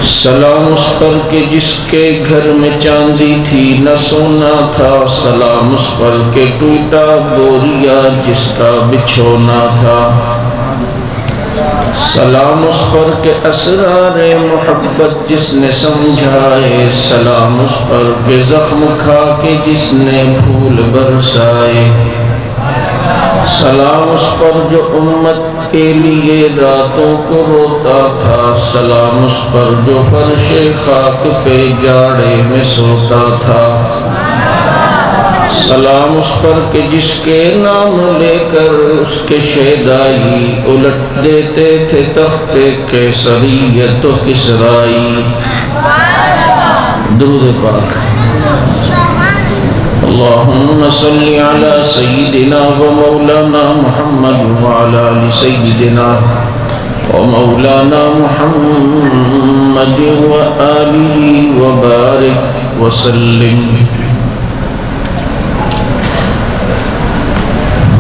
سلام اس پر کہ جس کے گھر میں چاندی تھی نہ سونا تھا، سلام اس پر کہ ٹوٹا بوریا جس کا بچھونا تھا، سلام اس پر کہ اسرار محبت جس نے سمجھائے، سلام اس پر کہ زخم کھا کے جس نے پھول برسائے، سلام اس پر جو امت کے لیے راتوں کو روتا تھا، سلام اس پر جو فرش خاک پہ جاڑے میں سوتا تھا، سلام اس پر کہ جس کے نام لے کر اس کے شیدائی الٹ دیتے تھے تخت قیصریت و کسرائی۔ درود پاک۔ اللہم صلی علی سیدنا و مولانا محمد وعلی آل سیدنا و مولانا محمد و آلہ و بارک وسلم۔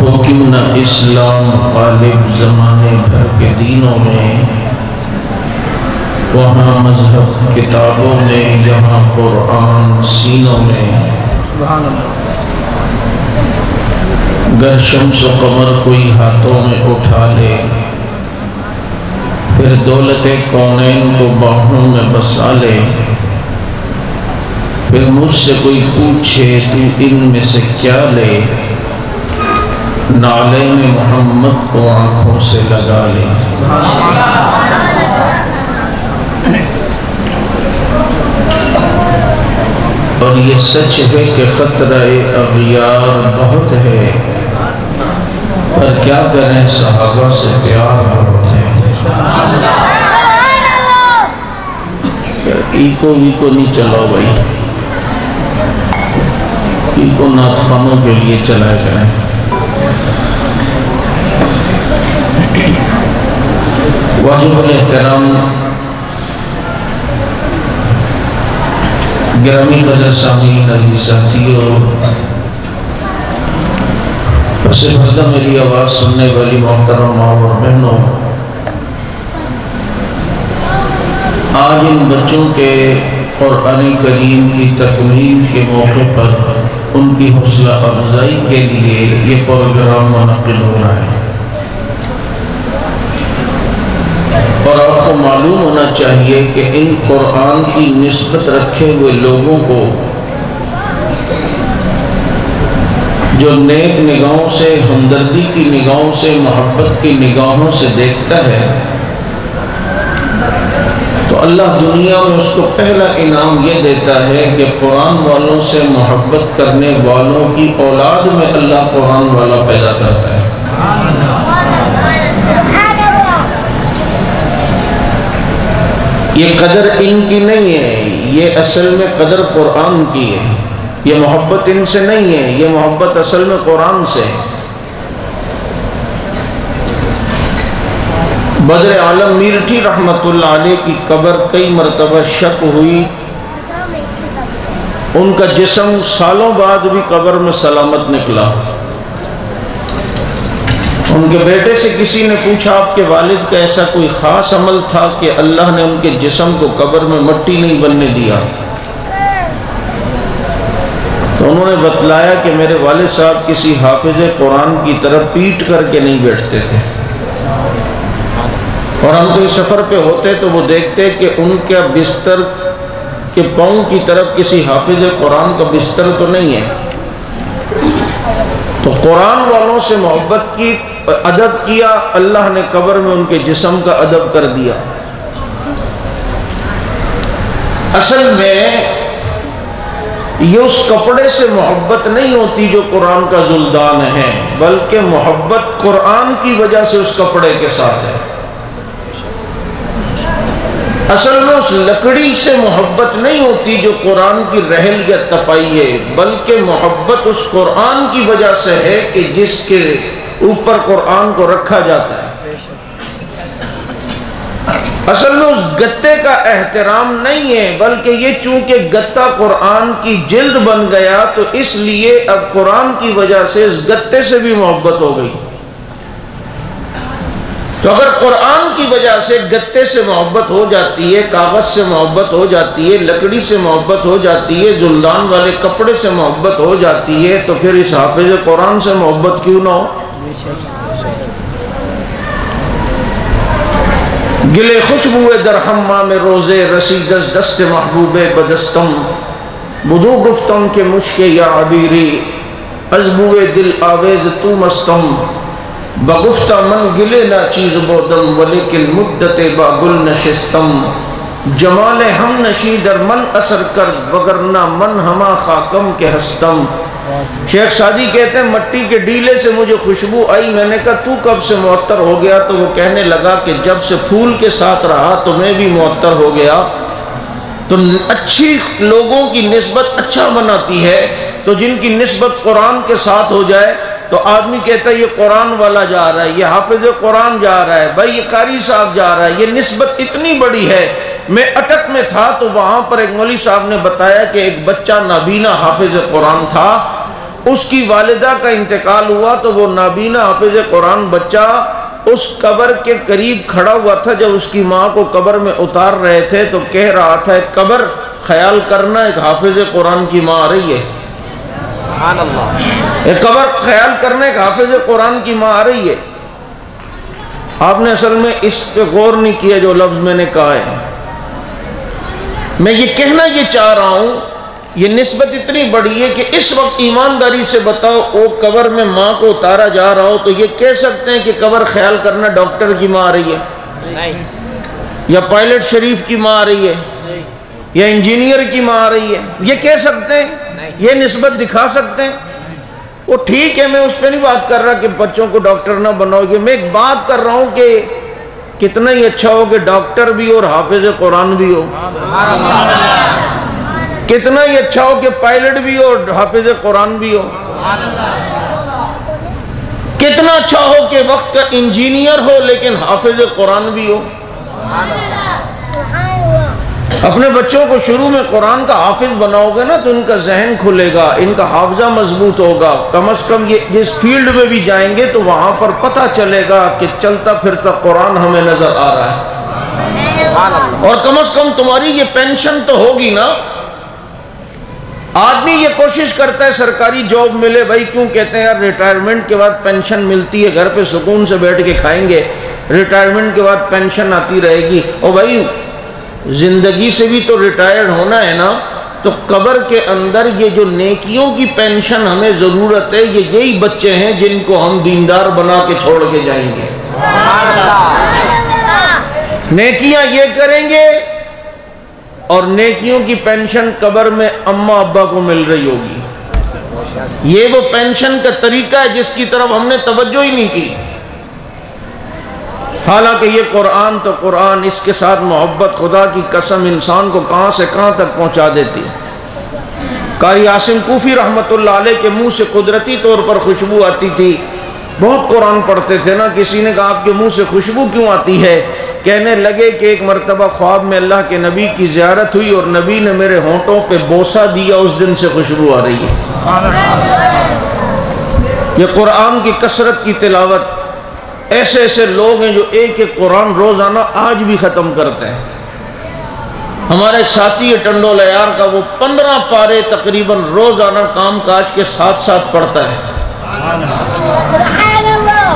حکم اسلام غالب زمانے بھر کے دینوں میں، وہاں مذہب کتابوں میں، یہاں قرآن سینوں میں، گر شمس و قمر کوئی ہاتھوں میں اٹھا لے، پھر دولت کونین کو باہوں میں بسا لے، پھر مجھ سے کوئی پوچھے تو ان میں سے کیا لے، نعلین محمد کو آنکھوں سے لگا لے۔ اور یہ سچ ہے کہ خطرہ اغیار بہت ہے، پر کیا کریں صحابہ سے پیار بہت ہے۔ ایکو نہیں چلاؤ بھائی، ایکو نعت خوانوں کے لیے چلائے کریں۔ واجب الاحترام گرامی قدر سامعین عزیز ساتھیو، پس پردہ میری آواز سننے والی محترم ماں اور بہنوں، آج ان بچوں کے قرآن کریم کی تکمیل کے موقع پر ان کی حوصلہ افزائی کے لیے یہ پروگرام منعقد ہو رہا ہے، اور آپ کو معلوم ہونا چاہیے کہ ان قرآن کی نسبت رکھے ہوئے لوگوں کو جو نیک نگاہوں سے، ہمدردی کی نگاہوں سے، محبت کی نگاہوں سے دیکھتا ہے، تو اللہ دنیا میں اس کو پہلا انعام یہ دیتا ہے کہ قرآن والوں سے محبت کرنے والوں کی اولاد میں اللہ قرآن والا پیدا کرتا ہے۔ یہ قدر ان کی نہیں ہے، یہ اصل میں قدر قرآن کی ہے، یہ محبت ان سے نہیں ہے، یہ محبت اصل میں قرآن سے ہے۔ بدر عالم میرٹھی رحمت اللہ علیہ کی قبر کئی مرتبہ شک ہوئی، ان کا جسم سالوں بعد بھی قبر میں سلامت نکلا۔ ان کے بیٹے سے کسی نے پوچھا آپ کے والد کا ایسا کوئی خاص عمل تھا کہ اللہ نے ان کے جسم کو قبر میں مٹی نہیں بننے دیا؟ تو انہوں نے بتلایا کہ میرے والد صاحب کسی حافظ قرآن کی طرف پیٹ کر کے نہیں بیٹھتے تھے، اور ہم کوئی سفر پہ ہوتے تو وہ دیکھتے کہ ان کا بستر کے پاؤں کی طرف کسی حافظ قرآن کا بستر تو نہیں ہے۔ تو قرآن والوں سے محبت کی، ادب کیا، اللہ نے قبر میں ان کے جسم کا ادب کر دیا۔ اصل میں یہ اس کپڑے سے محبت نہیں ہوتی جو قرآن کا ذوالدان ہے، بلکہ محبت قرآن کی وجہ سے اس کپڑے کے ساتھ ہے۔ اصل میں اس لکڑی سے محبت نہیں ہوتی جو قرآن کی رحل یا تپائی ہے، بلکہ محبت اس قرآن کی وجہ سے ہے کہ جس کے اوپر قرآن کو رکھا جاتا ہے۔ اصل میں اس گتے کا احترام نہیں ہے، بلکہ یہ چونکہ گتا قرآن کی جلد بن گیا تو اس لیے اب قرآن کی وجہ سے اس گتے سے بھی محبت ہو گئی۔ تو اگر قرآن کی وجہ سے گتے سے محبت ہو جاتی ہے، کاغذ سے محبت ہو جاتی ہے، لکڑی سے محبت ہو جاتی ہے، زلدان والے کپڑے سے محبت ہو جاتی ہے، تو پھر اس حافظ قرآن سے محبت کیوں نہ ہو؟ گلے خوشبو در حمام روزے رسید از دست محبوب بدستم، بدو گفتم کہ مشک یا عبیری از بوئے دل آویز تو مستم، بگفتہ من گلے نہ چیز بودم ولیکن مدت با گل نشستم، جمال ہم نشی در من اثر کر وگرنہ من ہما خاکم کے ہستم۔ شیخ سعدی کہتے ہیں مٹی کے ڈیلے سے مجھے خوشبو آئی، میں نے کہا تو کب سے معطر ہو گیا؟ تو وہ کہنے لگا کہ جب سے پھول کے ساتھ رہا تو میں بھی معطر ہو گیا۔ تو اچھی لوگوں کی نسبت اچھا بناتی ہے، تو جن کی نسبت قرآن کے ساتھ ہو جائے تو آدمی کہتا ہے یہ قرآن والا جا رہا ہے، یہ حافظ قرآن جا رہا ہے، بھائی یہ قاری صاحب جا رہا ہے۔ یہ نسبت اتنی بڑی ہے۔ میں اٹک میں تھا تو وہاں پر ایک مولوی صاحب نے بتایا کہ ایک بچہ نابینا حافظ قرآن تھا، اس کی والدہ کا انتقال ہوا تو وہ نابینا حافظ قرآن بچہ اس قبر کے قریب کھڑا ہوا تھا۔ جب اس کی ماں کو قبر میں اتار رہے تھے تو کہہ رہا تھا قبر خیال کرنا ایک حافظ قرآن کی ماں آ رہی ہے، سبحان اللہ، ایک قبر خیال کرنے ایک حافظ قرآن کی ماں آ رہی ہے۔ آپ نے اصل میں اس پہ غور نہیں کیا جو لفظ میں نے کہا ہے۔ میں یہ کہنا یہ چاہ رہا ہوں، یہ نسبت اتنی بڑی ہے کہ اس وقت ایمانداری سے بتاؤ وہ قبر میں ماں کو اتارا جا رہا ہو تو یہ کہہ سکتے ہیں کہ قبر خیال کرنا ڈاکٹر کی ماں آ رہی ہے، یا پائلٹ شریف کی ماں آ رہی ہے، یا انجینئر کی ماں آ رہی ہے؟ یہ کہہ سکتے ہیں؟ یہ نسبت دکھا سکتے ہیں؟ وہ ٹھیک ہے، میں اس پہ نہیں بات کر رہا کہ بچوں کو ڈاکٹر نہ بناؤ گے، میں ایک بات کر رہا ہوں کہ کتنا ہی اچھا ہو کہ ڈاکٹر بھی اور حافظ قرآن بھی ہو، کتنا ہی اچھا ہو کہ پائلٹ بھی ہو اور حافظ قرآن بھی ہو، کتنا اچھا ہو کہ وقت کا انجینئر ہو لیکن حافظ قرآن بھی ہو۔ اپنے بچوں کو شروع میں قرآن کا حافظ بناؤ گے نا تو ان کا ذہن کھلے گا، ان کا حافظہ مضبوط ہوگا، کم از کم یہ جس فیلڈ میں بھی جائیں گے تو وہاں پر پتہ چلے گا کہ چلتا پھرتا قرآن ہمیں نظر آ رہا ہے، اور کم از کم تمہاری یہ پینشن تو ہوگی نا۔ آدمی یہ کوشش کرتا ہے سرکاری جاب ملے، بھائی کیوں کہتے ہیں یار ریٹائرمنٹ کے بعد پینشن ملتی ہے، گھر پہ سکون سے بیٹھ کے کھائیں گے، ریٹائرمنٹ کے بعد پینشن آتی رہے گی۔ اور بھائی زندگی سے بھی تو ریٹائرڈ ہونا ہے نا، تو قبر کے اندر یہ جو نیکیوں کی پینشن ہمیں ضرورت ہے، یہ یہی بچے ہیں جن کو ہم دیندار بنا کے چھوڑ کے جائیں گے۔ نیکیاں یہ کریں گے اور نیکیوں کی پینشن قبر میں اماں ابا کو مل رہی ہوگی۔ یہ وہ پینشن کا طریقہ ہے جس کی طرف ہم نے توجہ ہی نہیں کی۔ حالانکہ یہ قرآن تو قرآن، اس کے ساتھ محبت خدا کی قسم انسان کو کہاں سے کہاں تک پہنچا دیتی ہے۔ قاری عاصم کوفی رحمت اللہ علیہ کے منہ سے قدرتی طور پر خوشبو آتی تھی، بہت قرآن پڑھتے تھے نا، کسی نے کہا آپ کے منہ سے خوشبو کیوں آتی ہے؟ کہنے لگے کہ ایک مرتبہ خواب میں اللہ کے نبی کی زیارت ہوئی اور نبی نے میرے ہونٹوں پہ بوسہ دیا، اس دن سے خوشبو آ رہی ہے۔ یہ قرآن کی کثرت کی تلاوت، ایسے ایسے لوگ ہیں جو ایک ایک قرآن روزانہ آج بھی ختم کرتے ہیں۔ ہمارا ایک ساتھی ہے ٹنڈول عیار کا، وہ 15 پارے تقریباً روزانہ کام کاج کے ساتھ ساتھ پڑھتا ہے۔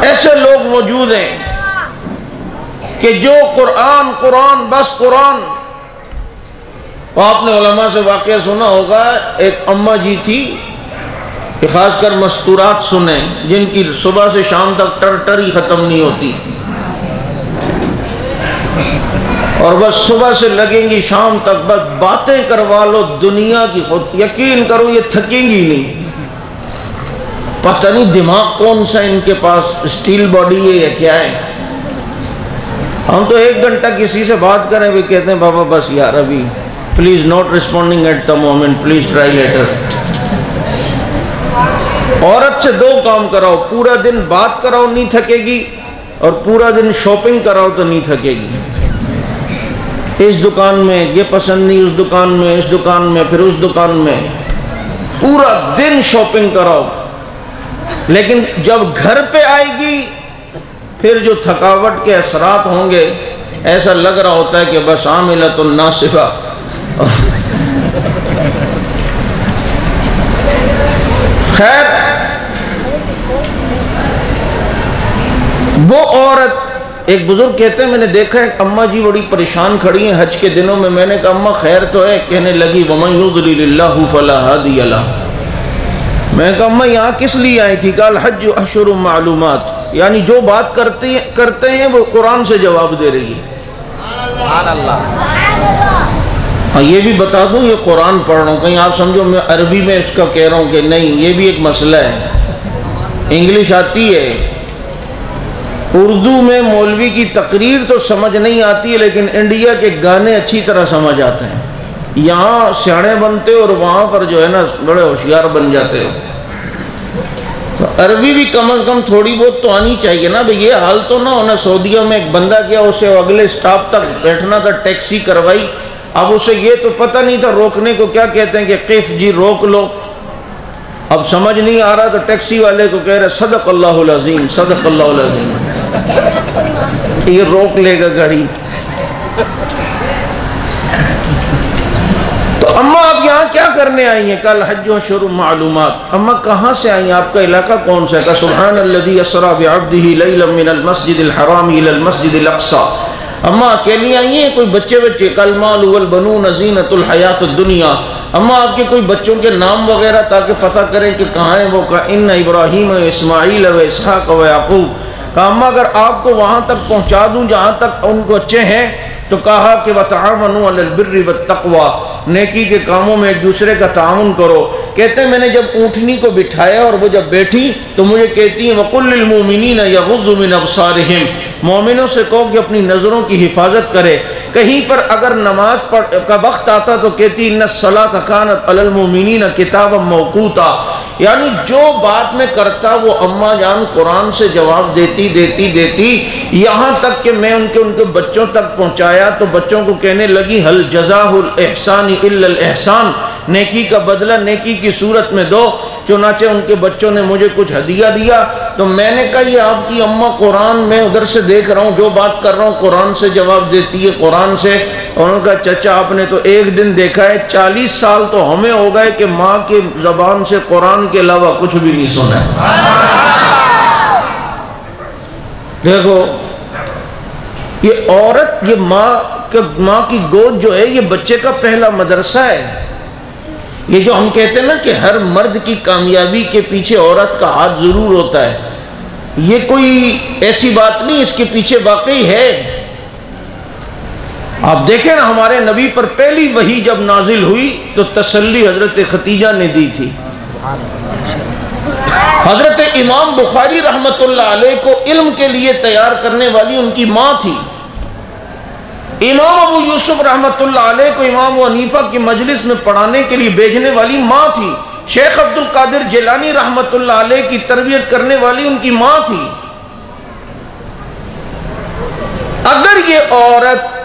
ایسے لوگ موجود ہیں کہ جو قرآن قرآن بس قرآن۔ آپ نے علماء سے واقعہ سنا ہوگا، ایک اماں جی تھی کہ خاص کر مستورات سنیں، جن کی صبح سے شام تک ٹر ہی ختم نہیں ہوتی، اور بس صبح سے لگیں گی شام تک بس باتیں کروا لو دنیا کی، خود یقین کرو یہ تھکیں گی نہیں۔ پتہ نہیں دماغ کون سا ان کے پاس، اسٹیل باڈی ہے یا کیا ہے۔ ہم تو 1 گھنٹہ کسی سے بات کریں بھی کہتے ہیں بابا بس یار ابھی please not responding at the moment, please try later. عورت سے 2 کام کراؤ، پورا دن بات کراؤ نہیں تھکے گی، اور پورا دن شاپنگ کراؤ تو نہیں تھکے گی۔ اس دکان میں یہ پسند نہیں، اس دکان میں، اس دکان میں، پھر اس دکان میں، پورا دن شاپنگ کراؤ، لیکن جب گھر پہ آئے گی پھر جو تھکاوٹ کے اثرات ہوں گے ایسا لگ رہا ہوتا ہے کہ بس عاملۃ ناصبہ. خیر وہ عورت، ایک بزرگ کہتے ہیں میں نے دیکھا ہے اماں جی بڑی پریشان کھڑی ہیں حج کے دنوں میں نے کہا اماں خیر تو ہے؟ کہنے لگی وَمَن يُضْلِلِ اللَّهُ فَلَا هَادِيَ لَهُ. میں نے کہا اماں یہاں کس لیے آئی تھی؟ کہا الحج اشہر معلومات، یعنی جو بات کرتے ہیں وہ قرآن سے جواب دے رہی ہے. سبحان اللہ. ہاں یہ بھی بتا دوں یہ قرآن پڑھ رہا ہوں، کہیں آپ سمجھو میں عربی میں اس کا کہہ رہا ہوں کہ نہیں، یہ بھی ایک مسئلہ ہے. انگلش آتی ہے، اردو میں مولوی کی تقریر تو سمجھ نہیں آتی ہے لیکن انڈیا کے گانے اچھی طرح سمجھ آتے ہیں. یہاں سیانے بنتے اور وہاں پر جو ہے نا بڑے ہوشیار بن جاتے ہو. تو عربی بھی کم از کم تھوڑی بہت تو آنی چاہیے نا. بھئی یہ حال تو نہ ہونا سعودیہ میں ایک بندہ کیا اسے اگلے سٹاپ تک بیٹھنا تھا، ٹیکسی کروائی، اب اسے یہ تو پتہ نہیں تھا روکنے کو کیا کہتے ہیں کہ قف جی روک لو. اب سمجھ نہیں آ رہا تو ٹیکسی والے کو کہہ رہے صدق اللہ العظیم صدق اللہ العظیم، یہ روک لے گا گاڑی. تو اماں آپ یہاں کیا کرنے آئی ہیں؟ کل حج اشہر معلومات. اماں کہاں سے آئی ہیں؟ آپ کا علاقہ کون سا ہے؟ کہا سبحان الذی اسریٰ بعبدہ لیلا من المسجد الحرام الی المسجد الاقصی. اماں اکیلی آئی ہیں؟ کوئی بچے؟ کل مال والبنون زینۃ الحیات الدنیا. اماں آپ کے کوئی بچوں کے نام وغیرہ تاکہ پتہ کریں کہ کہاں ہیں وہ؟ کہا ان ابراہیم و اسماعیل و اسحاق و یعقوب. کہا اماں اگر آپ کو وہاں تک پہنچا دوں جہاں تک ان کو اچھے ہیں تو کہا کہ وَتَعَاوَنُوا عَلَى الْبِرِّ وَالتَّقْوَى، نیکی کے کاموں میں ایک دوسرے کا تعاون کرو. کہتے ہیں میں نے جب اونٹنی کو بٹھایا اور وہ جب بیٹھی تو مجھے کہتی ہیں وَقُلْ لِلْمُؤْمِنِينَ يَغُضُّوا مِنْ أَبْصَارِهِمْ، مومنوں سے کہو کہ اپنی نظروں کی حفاظت کرے. کہیں پر اگر نماز کا وقت آتا تو کہتی اِنَّ الصَّلَاةَ كَانَتْ عَلَى الْمُؤْمِنِينَ كِتَابًا مَوْقُوتًا. یعنی جو بات میں کرتا وہ اماں جان قرآن سے جواب دیتی یہاں تک کہ میں ان کے بچوں تک پہنچایا تو بچوں کو کہنے لگی حل جزاء الاحسان الا الاحسان، نیکی کا بدلہ نیکی کی صورت میں دو. چنانچہ ان کے بچوں نے مجھے کچھ ہدیہ دیا. تو میں نے کہا یہ آپ کی اماں قرآن میں ادھر سے دیکھ رہا ہوں جو بات کر رہا ہوں قرآن سے جواب دیتی ہے قرآن سے. اور ان کا چچا آپ نے تو ایک دن دیکھا ہے، 40 سال تو ہمیں ہو گئے کہ ماں کی زبان سے قرآن کے علاوہ کچھ بھی نہیں سنا. دیکھو یہ عورت، یہ ماں کی گود جو ہے یہ بچے کا پہلا مدرسہ ہے. یہ جو ہم کہتے ہیں نا کہ ہر مرد کی کامیابی کے پیچھے عورت کا ہاتھ ضرور ہوتا ہے، یہ کوئی ایسی بات نہیں، اس کے پیچھے واقعی ہے. آپ دیکھیں نا ہمارے نبی پر پہلی وحی جب نازل ہوئی تو تسلی حضرت خدیجہ نے دی تھی. حضرت امام بخاری رحمت اللہ علیہ کو علم کے لیے تیار کرنے والی ان کی ماں تھی. امام ابو یوسف رحمت اللہ علیہ کو امام ابو حنیفہ کی مجلس میں پڑھانے کے لیے بھیجنے والی ماں تھی. شیخ عبد القادر جیلانی رحمت اللہ علیہ کی تربیت کرنے والی ان کی ماں تھی. اگر یہ عورت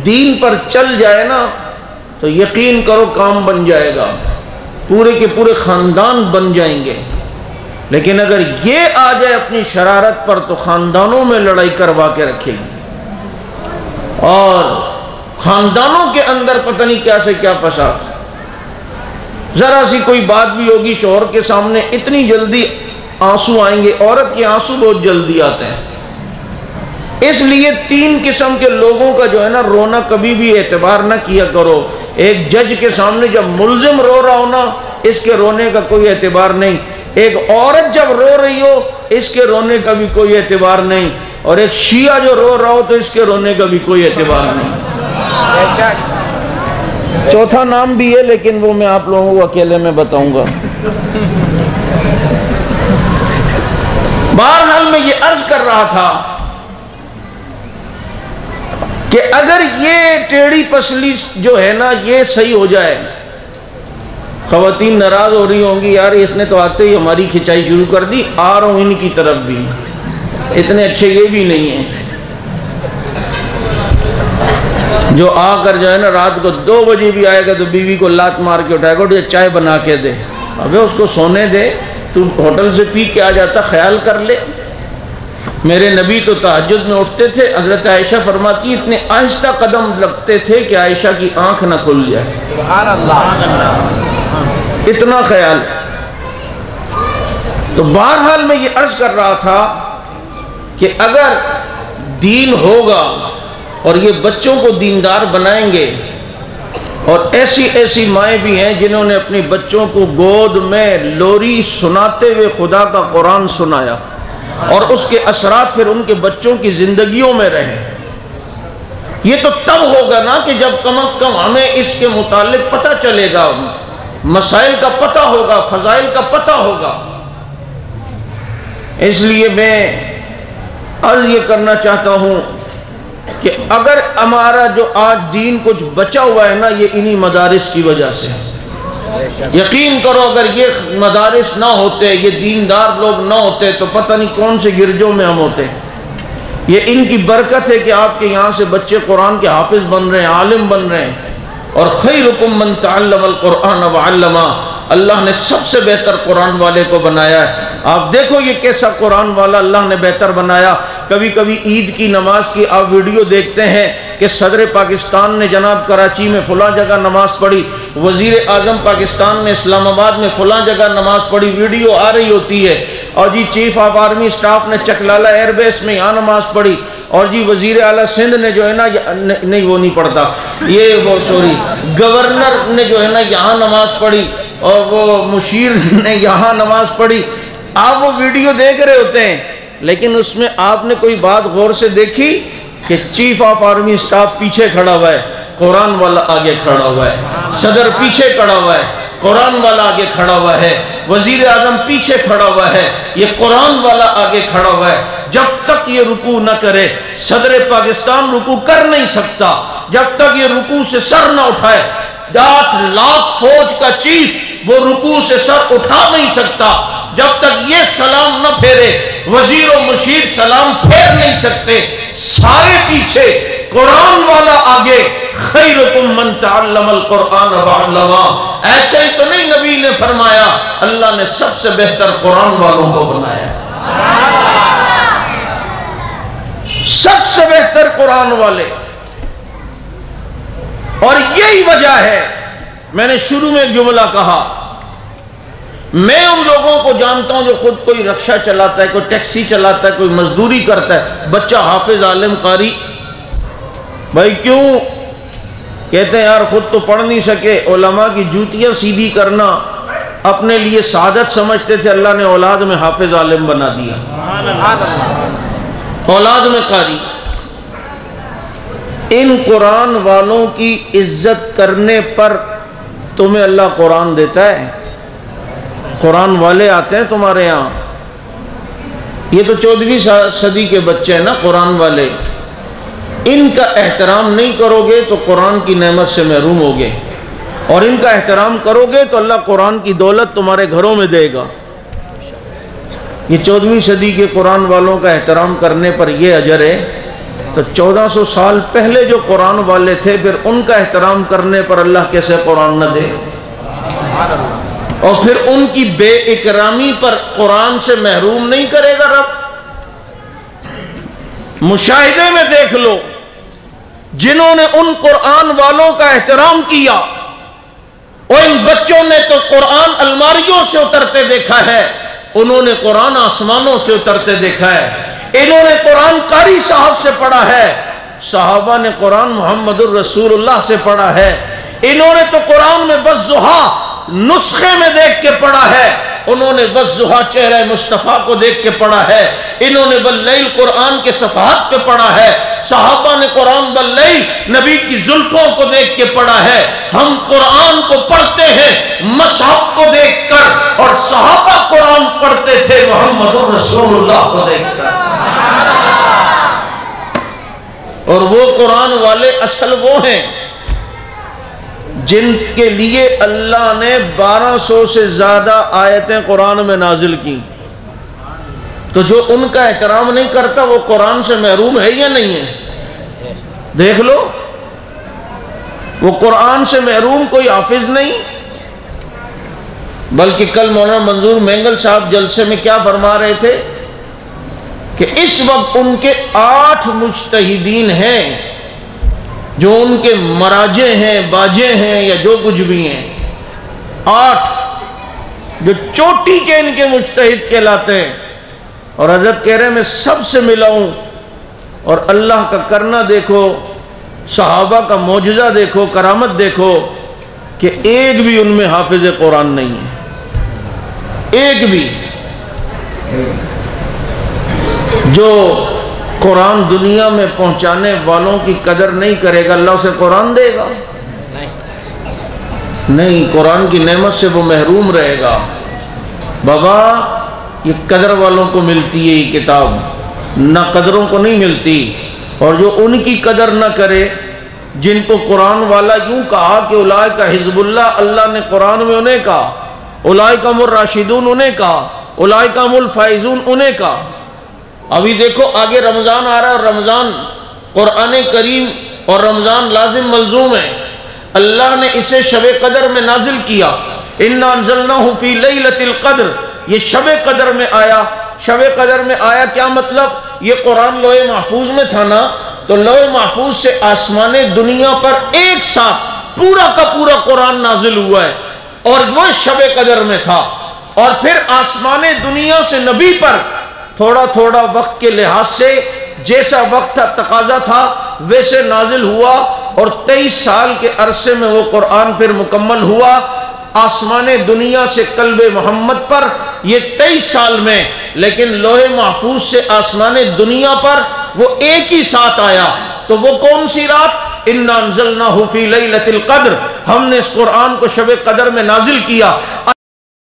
دین پر چل جائے نا تو یقین کرو کام بن جائے گا، پورے کے پورے خاندان بن جائیں گے. لیکن اگر یہ آ جائے اپنی شرارت پر تو خاندانوں میں لڑائی کروا کے رکھے گی اور خاندانوں کے اندر پتہ نہیں کیا سے کیا فساد. ذرا سی کوئی بات بھی ہوگی شوہر کے سامنے اتنی جلدی آنسو آئیں گے. عورت کے آنسو بہت جلدی آتے ہیں. اس لیے 3 قسم کے لوگوں کا جو ہے نا رونا کبھی بھی اعتبار نہ کیا کرو. ایک جج کے سامنے جب ملزم رو رہا ہو نا اس کے رونے کا کوئی اعتبار نہیں. ایک عورت جب رو رہی ہو اس کے رونے کا بھی کوئی اعتبار نہیں. اور ایک شیعہ جو رو رہا ہو تو اس کے رونے کا بھی کوئی اعتبار نہیں. چوتھا نام بھی ہے لیکن وہ میں آپ لوگوں کو اکیلے میں بتاؤں گا. بہرحال میں یہ عرض کر رہا تھا کہ اگر یہ ٹیڑھی پسلی جو ہے نا یہ صحیح ہو جائے، خواتین ناراض ہو رہی ہوں گی یار اس نے تو آتے ہی ہماری کھچائی شروع کر دی. آ رہا ہوں ان کی طرف بھی، اتنے اچھے یہ بھی نہیں ہیں جو آ کر جو ہے نا رات کو 2 بجے بھی آئے گا تو بیوی کو لات مار کے اٹھائے گا چائے بنا کے دے. ابے اس کو سونے دے، تو ہوٹل سے پی کے آ جاتا، خیال کر لے. میرے نبی تو تہجد میں اٹھتے تھے، حضرت عائشہ فرماتی اتنے آہستہ قدم لگتے تھے کہ عائشہ کی آنکھ نہ کھل جائے، سبحان اللہ، اتنا خیال۔ تو بہرحال میں یہ عرض کر رہا تھا کہ اگر دین ہوگا اور یہ بچوں کو دیندار بنائیں گے، اور ایسی ایسی مائیں بھی ہیں جنہوں نے اپنی بچوں کو گود میں لوری سناتے ہوئے خدا کا قرآن سنایا، اور اس کے اثرات پھر ان کے بچوں کی زندگیوں میں رہے۔ یہ تو تب ہوگا نا کہ جب کم از کم ہمیں اس کے متعلق پتہ چلے گا، مسائل کا پتہ ہوگا، فضائل کا پتہ ہوگا۔ اس لیے میں عرض یہ کرنا چاہتا ہوں کہ اگر ہمارا جو آج دین کچھ بچا ہوا ہے نا، یہ انہی مدارس کی وجہ سے۔ یقین کرو اگر یہ مدارس نہ ہوتے، یہ دیندار لوگ نہ ہوتے، تو پتہ نہیں کون سے گرجوں میں ہم ہوتے۔ یہ ان کی برکت ہے کہ آپ کے یہاں سے بچے قرآن کے حافظ بن رہے ہیں، عالم بن رہے ہیں۔ اور خیرکم من تعلم القرآن وعلمہ، اللہ نے سب سے بہتر قرآن والے کو بنایا ہے۔ آپ دیکھو یہ کیسا قرآن والا اللہ نے بہتر بنایا۔ کبھی کبھی عید کی نماز کی آپ ویڈیو دیکھتے ہیں کہ صدر پاکستان نے جناب کراچی میں فلاں جگہ نماز پڑھی، وزیر اعظم پاکستان نے اسلام آباد میں فلاں جگہ نماز پڑھی، ویڈیو آ رہی ہوتی ہے۔ اور جی چیف آف آرمی سٹاف نے چکلالہ ایئر بیس میں یہاں نماز پڑھی، اور جی وزیر اعلیٰ سندھ نے جو ہے نا نہیں وہ نہیں پڑھتا، یہ وہ سوری گورنر نے جو ہے نا یہاں نماز پڑھی، اور وہ مشیر نے یہاں نماز پڑھی۔ آپ وہ ویڈیو دیکھ رہے ہوتے ہیں، لیکن اس میں آپ نے کوئی بات غور سے دیکھی کہ چیف آف آرمی سٹاف پیچھے کھڑا ہوا ہے، قرآن والا آگے کھڑا ہوا ہے، صدر پیچھے کھڑا ہوا ہے، قرآن والا آگے کھڑا ہوا ہے، وزیر اعظم پیچھے کھڑا ہوا ہے، یہ قرآن والا آگے کھڑا ہوا ہے۔ جب تک یہ رکوع نہ کرے صدر پاکستان رکوع کر نہیں سکتا، جب تک یہ رکوع سے سر نہ اٹھائے 8 لاکھ فوج کا چیف وہ رکوع سے سر اٹھا نہیں سکتا، جب تک یہ سلام نہ پھیرے وزیر و مشیر سلام پھیر نہیں سکتے، سارے پیچھے قرآن والا آگے۔ خیرکم من تعلم القرآن وعلمہ، ایسے ہی تو نہیں نبی نے فرمایا، اللہ نے سب سے بہتر قرآن والوں کو بنایا، سب سے بہتر قرآن والے۔ اور یہی وجہ ہے، میں نے شروع میں ایک جملہ کہا، میں ان لوگوں کو جانتا ہوں جو خود کوئی رکشہ چلاتا ہے، کوئی ٹیکسی چلاتا ہے، کوئی مزدوری کرتا ہے، بچہ حافظ عالم قاری، بھائی کیوں؟ کہتے ہیں یار خود تو پڑھ نہیں سکے، علماء کی جوتیاں سیدھی کرنا اپنے لیے سعادت سمجھتے تھے، اللہ نے اولاد میں حافظ عالم بنا دیا، اولاد میں قاری۔ ان قرآن والوں کی عزت کرنے پر تمہیں اللہ قرآن دیتا ہے، قرآن والے آتے ہیں تمہارے یہاں۔ یہ تو 14ویں صدی کے بچے ہیں نا قرآن والے، ان کا احترام نہیں کرو گے تو قرآن کی نعمت سے محروم ہوگے، اور ان کا احترام کرو گے تو اللہ قرآن کی دولت تمہارے گھروں میں دے گا۔ یہ 14ویں صدی کے قرآن والوں کا احترام کرنے پر یہ اجر ہے، تو 1400 سال پہلے جو قرآن والے تھے پھر ان کا احترام کرنے پر اللہ کیسے قرآن نہ دے؟ اور پھر ان کی بے اکرامی پر قرآن سے محروم نہیں کرے گا رب؟ مشاہدے میں دیکھ لو، جنہوں نے ان قرآن والوں کا احترام کیا، اور ان بچوں نے تو قرآن الماریوں سے اترتے دیکھا ہے، انہوں نے قرآن آسمانوں سے اترتے دیکھا ہے، انہوں نے قرآن قاری صاحب سے پڑھا ہے، صحابہ نے قرآن محمد الرسول اللہ سے پڑھا ہے، انہوں نے تو قرآن میں والضحیٰ نسخے میں دیکھ کے پڑھا ہے، انہوں نے والضحیٰ چہرہ مصطفیٰ کو دیکھ کے پڑھا ہے، انہوں نے واللیل قرآن کے صفحات پہ پڑھا ہے، صحابہ نے قرآن واللیل نبی کی زلفوں کو دیکھ کے پڑھا ہے۔ ہم قرآن کو پڑھتے ہیں مصحف کو دیکھ کر، اور صحابہ قرآن پڑھتے تھے محمد الرسول اللہ کو دیکھ کر۔ اور وہ قرآن والے اصل وہ ہیں جن کے لیے اللہ نے 1200 سے زیادہ آیتیں قرآن میں نازل کی، تو جو ان کا احترام نہیں کرتا وہ قرآن سے محروم ہے یا نہیں ہے؟ دیکھ لو، وہ قرآن سے محروم کوئی حافظ نہیں، بلکہ کل مولانا منظور مینگل صاحب جلسے میں کیا فرما رہے تھے کہ اس وقت ان کے 8 مجتہدین ہیں جو ان کے مراجع ہیں، باجے ہیں یا جو کچھ بھی ہیں، 8 جو چوٹی کے ان کے مجتہد کہلاتے ہیں. اور حضرت کہہ رہے میں سب سے ملا ہوں، اور اللہ کا کرنا دیکھو، صحابہ کا معجزہ دیکھو، کرامت دیکھو کہ ایک بھی ان میں حافظ قرآن نہیں ہے. ایک بھی. جو قرآن دنیا میں پہنچانے والوں کی قدر نہیں کرے گا، اللہ اسے قرآن دے گا؟ نہیں. قرآن کی نعمت سے وہ محروم رہے گا. بابا یہ قدر والوں کو ملتی ہے یہ کتاب، نہ قدروں کو نہیں ملتی. اور جو ان کی قدر نہ کرے، جن کو قرآن والا یوں کہا کہ اولئک حزب اللہ، اللہ نے قرآن میں انہیں کہا، اولئک هم الراشدون انہیں کہا، اولئک هم الفائزون انہیں کہا. ابھی دیکھو آگے رمضان آ رہا ہے، اور رمضان قرآن کریم اور رمضان لازم ملزوم ہے. اللہ نے اسے شب قدر میں نازل کیا. اِنَّا أَنزَلْنَاهُ فِي لَيْلَةِ الْقَدْرِ. یہ شب قدر میں آیا. شب قدر میں آیا کیا مطلب؟ یہ قرآن لوح محفوظ میں تھا نا، تو لوح محفوظ سے آسمان دنیا پر ایک ساتھ پورا کا پورا قرآن نازل ہوا ہے، اور وہ شب قدر میں تھا. اور پھر آسمان دنیا سے نبی پر تھوڑا تھوڑا وقت کے لحاظ سے جیسا وقت تھا، تقاضا تھا، ویسے نازل ہوا. اور 23 سال کے عرصے میں وہ قرآن پھر مکمل ہوا. آسمان دنیا سے قلب محمد پر یہ 23 سال میں، لیکن لوح محفوظ سے آسمان دنیا پر وہ ایک ہی ساتھ آیا. تو وہ کون سی رات؟ اِنَّا أَنزَلْنَاهُ فِي لَيْلَةِ الْقَدْرِ. ہم نے اس قرآن کو شب قدر میں نازل کیا.